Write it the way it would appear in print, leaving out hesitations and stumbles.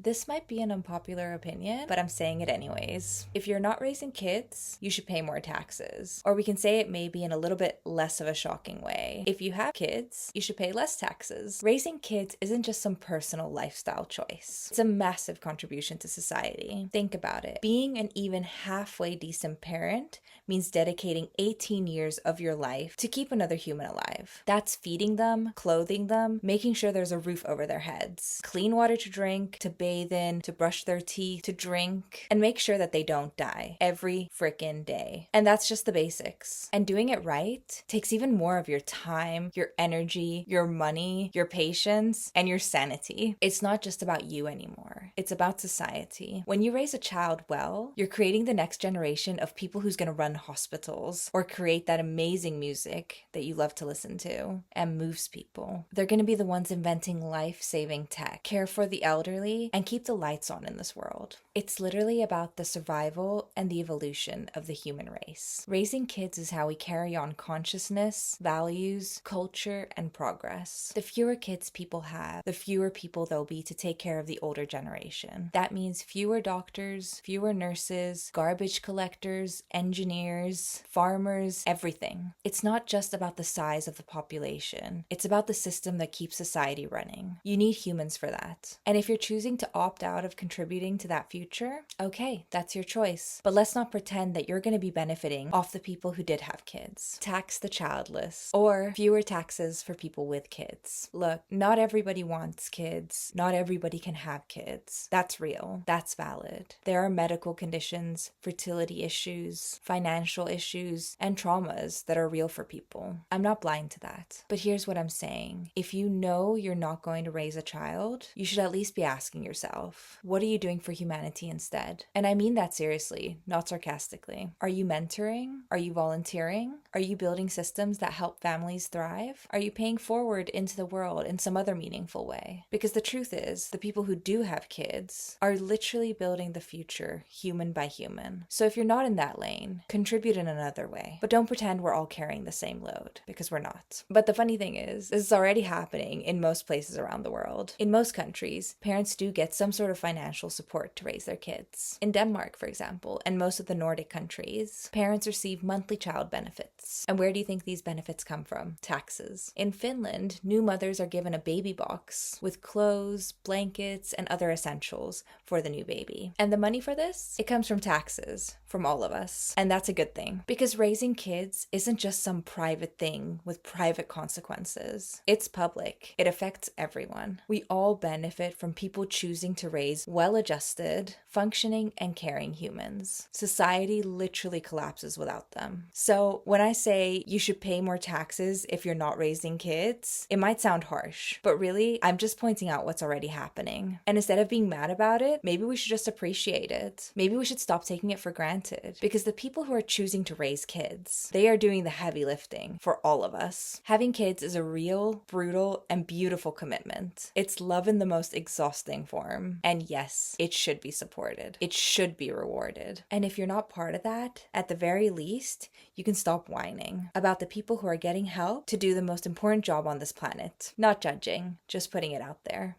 This might be an unpopular opinion, but I'm saying it anyways. If you're not raising kids, you should pay more taxes. Or we can say it maybe in a little bit less of a shocking way. If you have kids, you should pay less taxes. Raising kids isn't just some personal lifestyle choice. It's a massive contribution to society. Think about it. Being an even halfway decent parent means dedicating 18 years of your life to keep another human alive. That's feeding them, clothing them, making sure there's a roof over their heads, clean water to drink, to bathe in, to brush their teeth, to drink, and make sure that they don't die every freaking day. And that's just the basics. And doing it right takes even more of your time, your energy, your money, your patience, and your sanity. It's not just about you anymore. It's about society. When you raise a child well, you're creating the next generation of people who's going to run hospitals or create that amazing music that you love to listen to and moves people. They're going to be the ones inventing life-saving tech, care for the elderly, and keep the lights on in this world. It's literally about the survival and the evolution of the human race. Raising kids is how we carry on consciousness, values, culture, and progress. The fewer kids people have, the fewer people there'll be to take care of the older generation. That means fewer doctors, fewer nurses, garbage collectors, engineers, farmers, everything. It's not just about the size of the population. It's about the system that keeps society running. You need humans for that. And if you're choosing to opt out of contributing to that future, okay, that's your choice. But let's not pretend that you're going to be benefiting off the people who did have kids. Tax the childless, or fewer taxes for people with kids. Look, not everybody wants kids. Not everybody can have kids. That's real. That's valid. There are medical conditions, fertility issues, financial issues, and traumas that are real for people. I'm not blind to that. But here's what I'm saying. If you know you're not going to raise a child, you should at least be asking yourself, what are you doing for humanity instead? And I mean that seriously, not sarcastically. Are you mentoring? Are you volunteering? Are you building systems that help families thrive? Are you paying forward into the world in some other meaningful way? Because the truth is, the people who do have kids are literally building the future, human by human. So if you're not in that lane, contribute in another way. But don't pretend we're all carrying the same load, because we're not. But the funny thing is, this is already happening in most places around the world. In most countries, parents do get some sort of financial support to raise their kids. In Denmark, for example, and most of the Nordic countries, parents receive monthly child benefits. And where do you think these benefits come from? Taxes. In Finland, new mothers are given a baby box with clothes, blankets, and other essentials for the new baby. And the money for this? It comes from taxes, from all of us. And that's a good thing, because raising kids isn't just some private thing with private consequences. It's public. It affects everyone. We all benefit from people choosing to raise well-adjusted, functioning, and caring humans. Society literally collapses without them. So when I say you should pay more taxes if you're not raising kids, it might sound harsh, but really, I'm just pointing out what's already happening. And instead of being mad about it, maybe we should just appreciate it. Maybe we should stop taking it for granted, because the people who are choosing to raise kids, they are doing the heavy lifting for all of us. Having kids is a real, brutal, and beautiful commitment. It's love in the most exhausting form. And yes, it should be supported. It should be rewarded. And if you're not part of that, at the very least, you can stop whining about the people who are getting help to do the most important job on this planet. Not judging, just putting it out there.